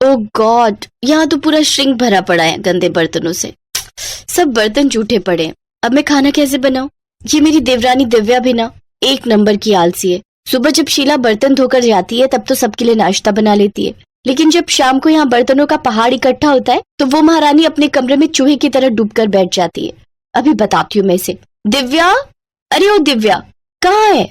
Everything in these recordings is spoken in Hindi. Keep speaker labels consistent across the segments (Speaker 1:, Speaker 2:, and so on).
Speaker 1: ओ गॉड, यहाँ तो पूरा श्रिंक भरा पड़ा है गंदे बर्तनों से। सब बर्तन जूठे पड़े हैं। अब मैं खाना कैसे बनाऊं? ये मेरी देवरानी दिव्या भी ना एक नंबर की आलसी है। सुबह जब शीला बर्तन धोकर जाती है तब तो सबके लिए नाश्ता बना लेती है, लेकिन जब शाम को यहाँ बर्तनों का पहाड़ इकट्ठा होता है तो वो महारानी अपने कमरे में चूहे की तरह डूबकर बैठ जाती है। अभी बताती हूँ मैं इसे। दिव्या, अरे ओ दिव्या, कहाँ है?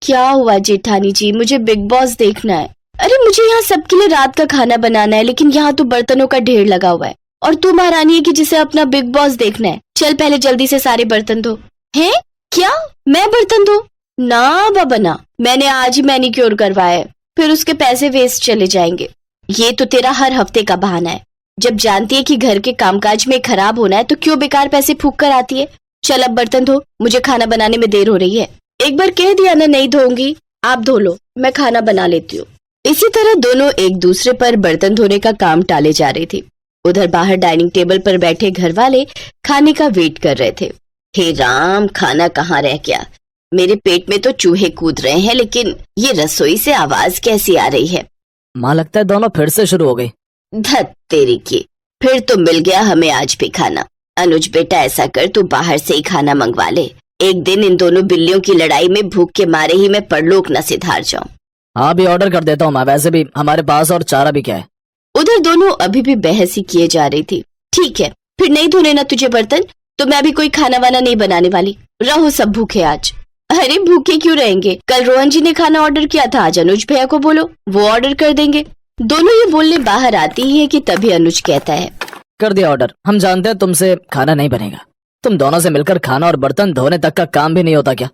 Speaker 1: क्या हुआ जेठानी जी? मुझे बिग बॉस देखना है। अरे मुझे यहाँ सबके लिए रात का खाना बनाना है, लेकिन यहाँ तो बर्तनों का ढेर लगा हुआ है और तू महारानी है कि जिसे अपना बिग बॉस देखना है। चल पहले जल्दी से सारे बर्तन धो। हैं? क्या मैं बर्तन धो? ना बाबा ना, मैंने आज ही मैनिक्योर करवाया है, फिर उसके पैसे वेस्ट चले जाएंगे। ये तो तेरा हर हफ्ते का बहाना है। जब जानती है कि घर के कामकाज में खराब होना है तो क्यों बेकार पैसे फूक कर आती है। चल अब बर्तन धो, मुझे खाना बनाने में देर हो रही है। एक बार कह दिया ना नहीं धोऊंगी, आप धो लो, मैं खाना बना लेती हूँ। इसी तरह दोनों एक दूसरे पर बर्तन धोने का काम टाले जा रहे थे। उधर बाहर डाइनिंग टेबल पर बैठे घर वाले खाने का वेट कर रहे थे। हे राम, खाना कहाँ रह गया? मेरे पेट में तो चूहे कूद रहे हैं, लेकिन ये रसोई से आवाज कैसी आ रही है?
Speaker 2: माँ लगता है दोनों फिर से शुरू हो गई।
Speaker 1: धत तेरी की, फिर तो मिल गया हमें आज भी खाना। अनुज बेटा ऐसा कर, तू बाहर से ही खाना मंगवा ले। एक दिन इन दोनों बिल्लियों की लड़ाई में भूख के मारे ही मैं परलोक न सिधार जाऊं।
Speaker 2: हाँ भी ऑर्डर कर देता हूँ माँ, वैसे भी हमारे पास और चारा भी क्या है।
Speaker 1: उधर दोनों अभी भी बहस ही किए जा रही थी। ठीक है, फिर नहीं धोने ना तुझे बर्तन, तो मैं भी कोई खाना वाना नहीं बनाने वाली। रहो सब भूखे आज। अरे भूखे क्यों रहेंगे? कल रोहन जी ने खाना ऑर्डर किया था, आज अनुज भैया को बोलो, वो ऑर्डर कर देंगे। दोनों ये बोलने बाहर आती ही है कि तभी अनुज कहता है,
Speaker 2: कर दिया ऑर्डर। हम जानते हैं तुमसे खाना नहीं बनेगा। तुम दोनों से मिलकर खाना और बर्तन धोने तक का काम भी नहीं होता क्या?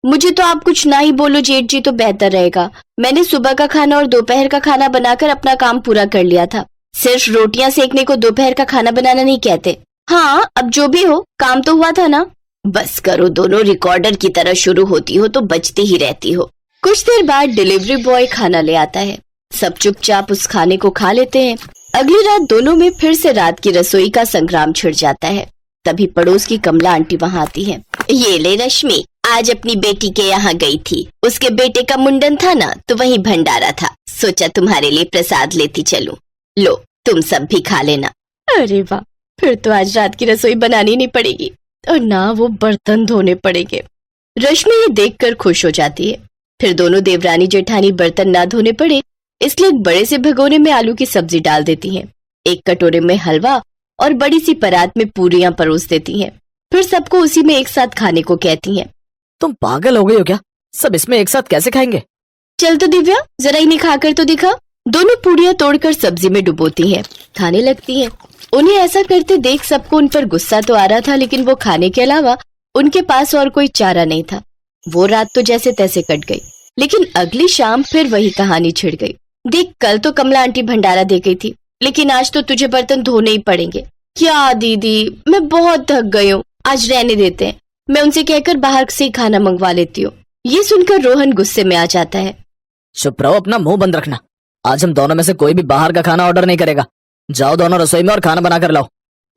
Speaker 1: मुझे तो आप कुछ ना ही बोलो जेठ जी तो बेहतर रहेगा। मैंने सुबह का खाना और दोपहर का खाना बनाकर अपना काम पूरा कर लिया था। सिर्फ रोटियां सेकने को दोपहर का खाना बनाना नहीं कहते। हाँ, अब जो भी हो, काम तो हुआ था ना। बस करो, दोनों रिकॉर्डर की तरह शुरू होती हो तो बचती ही रहती हो। कुछ देर बाद डिलीवरी बॉय खाना ले आता है। सब चुपचाप उस खाने को खा लेते हैं। अगली रात दोनों में फिर से रात की रसोई का संग्राम छिड़ जाता है। तभी पड़ोस की कमला आंटी वहाँ आती है। ये ले रश्मि, आज अपनी बेटी के यहाँ गई थी। उसके बेटे का मुंडन था ना, तो वहीं भंडारा था। सोचा तुम्हारे लिए प्रसाद लेती चलूं। लो, तुम सब भी खा लेना। अरे वाह, फिर तो आज रात की रसोई बनानी नहीं पड़ेगी और ना वो बर्तन धोने पड़ेंगे। रश्मि ये देखकर खुश हो जाती है। फिर दोनों देवरानी जेठानी बर्तन ना धोने पड़े इसलिए एक बड़े से भगोने में आलू की सब्जी डाल देती हैं। एक कटोरे में हलवा और बड़ी सी परात में पूरियां परोस देती हैं। फिर सबको उसी में एक साथ खाने को कहती हैं।
Speaker 2: तुम पागल हो गई हो क्या? सब इसमें एक साथ कैसे खाएंगे?
Speaker 1: चल तो दिव्या, जरा इन्हें खाकर तो दिखा। दोनों पूरियां तोड़कर सब्जी में डुबोती हैं, खाने लगती हैं। उन्हें ऐसा करते देख सबको उन पर गुस्सा तो आ रहा था, लेकिन वो खाने के अलावा उनके पास और कोई चारा नहीं था। वो रात तो जैसे तैसे कट गई, लेकिन अगली शाम फिर वही कहानी छिड़ गई। देख, कल तो कमला आंटी भंडारा दे गई थी, लेकिन आज तो तुझे बर्तन धोने ही पड़ेंगे। क्या दीदी, मैं बहुत थक गई हूँ, आज रहने देते हैं। मैं उनसे कहकर बाहर से ही खाना मंगवा लेती हूँ। ये सुनकर रोहन गुस्से में आ जाता है।
Speaker 2: चुप रहो, अपना मुंह बंद रखना। आज हम दोनों में से कोई भी बाहर का खाना ऑर्डर नहीं करेगा। जाओ दोनों रसोई में और खाना बना कर लाओ।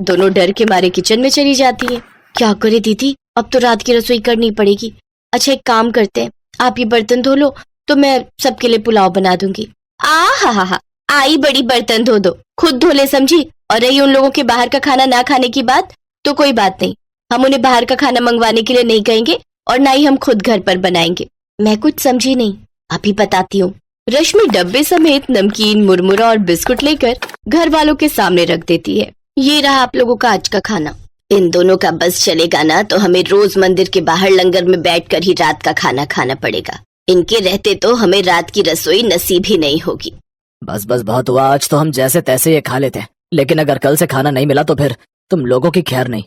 Speaker 1: दोनों डर के मारे किचन में चली जाती है। क्या करे दीदी, अब तो रात की रसोई करनी पड़ेगी। अच्छा एक काम करते हैं, आप ये बर्तन धो लो तो मैं सबके लिए पुलाव बना दूंगी। हा, आई बड़ी बर्तन धो दो, खुद धो ले समझी। और रही उन लोगों के बाहर का खाना ना खाने की बात, तो कोई बात नहीं, हम उन्हें बाहर का खाना मंगवाने के लिए नहीं कहेंगे और ना ही हम खुद घर पर बनाएंगे। मैं कुछ समझी नहीं, अभी बताती हूँ। रश्मि डब्बे समेत नमकीन, मुरमुरा और बिस्कुट लेकर घर वालों के सामने रख देती है। ये रहा आप लोगों का आज का खाना। इन दोनों का बस चलेगा ना तो हमें रोज मंदिर के बाहर लंगर में बैठकर ही रात का खाना खाना पड़ेगा। इनके रहते तो हमें रात की रसोई नसीब ही नहीं होगी।
Speaker 2: बस बस बहुत हुआ, आज तो हम जैसे तैसे ये खा लेते हैं, लेकिन अगर कल से खाना नहीं मिला तो फिर तुम लोगों की खैर नहीं।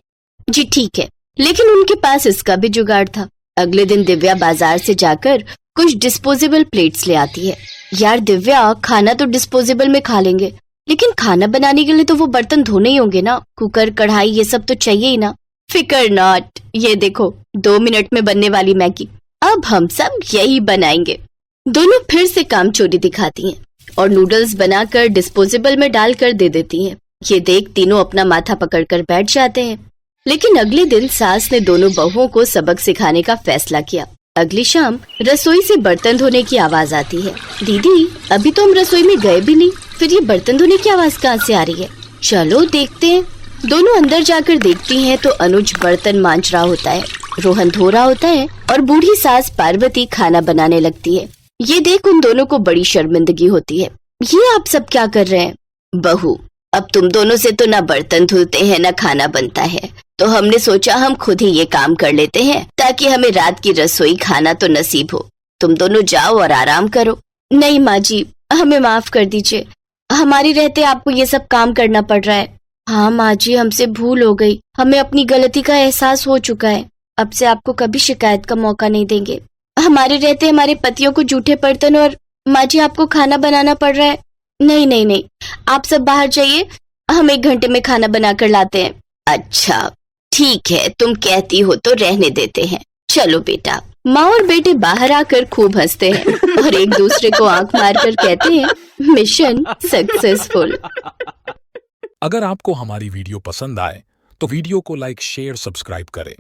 Speaker 1: जी ठीक है, लेकिन उनके पास इसका भी जुगाड़ था। अगले दिन दिव्या बाजार से जाकर कुछ डिस्पोजेबल प्लेट्स ले आती है। यार दिव्या, खाना तो डिस्पोजेबल में खा लेंगे, लेकिन खाना बनाने के लिए तो वो बर्तन धोने ही होंगे ना। कुकर, कढ़ाई, ये सब तो चाहिए ही ना। फिकर नॉट, ये देखो 2 मिनट में बनने वाली मैगी, अब हम सब यही बनाएंगे। दोनों फिर से काम चोरी दिखाती हैं और नूडल्स बनाकर डिस्पोजेबल में डालकर दे देती हैं। ये देख तीनों अपना माथा पकड़कर बैठ जाते हैं। लेकिन अगले दिन सास ने दोनों बहुओं को सबक सिखाने का फैसला किया। अगली शाम रसोई से बर्तन धोने की आवाज आती है। दीदी, अभी तो हम रसोई में गए भी नहीं, फिर ये बर्तन धोने की आवाज कहाँ से आ रही है? चलो देखते हैं। दोनों अंदर जाकर देखती हैं तो अनुज बर्तन मांज रहा होता है, रोहन धो रहा होता है और बूढ़ी सास पार्वती खाना बनाने लगती है। ये देख उन दोनों को बड़ी शर्मिंदगी होती है। ये आप सब क्या कर रहे हैं? बहू, अब तुम दोनों से तो ना बर्तन धुलते हैं ना खाना बनता है, तो हमने सोचा हम खुद ही ये काम कर लेते हैं ताकि हमें रात की रसोई खाना तो नसीब हो। तुम दोनों जाओ और आराम करो। नहीं माँ जी, हमें माफ कर दीजिए, हमारी रहते आपको ये सब काम करना पड़ रहा है। हाँ माँ जी, हमसे भूल हो गई, हमें अपनी गलती का एहसास हो चुका है। अब से आपको कभी शिकायत का मौका नहीं देंगे। हमारे रहते हमारे पतियों को जूठे बर्तन और माँ जी आपको खाना बनाना पड़ रहा है। नहीं नहीं नहीं, आप सब बाहर जाइए, हम 1 घंटे में खाना बनाकर लाते हैं। अच्छा ठीक है, तुम कहती हो तो रहने देते हैं। चलो बेटा। माँ और बेटे बाहर आकर खूब हंसते हैं और एक दूसरे को आंख मारकर कहते हैं, मिशन सक्सेसफुल।
Speaker 3: अगर आपको हमारी वीडियो पसंद आए तो वीडियो को लाइक, शेयर, सब्सक्राइब करें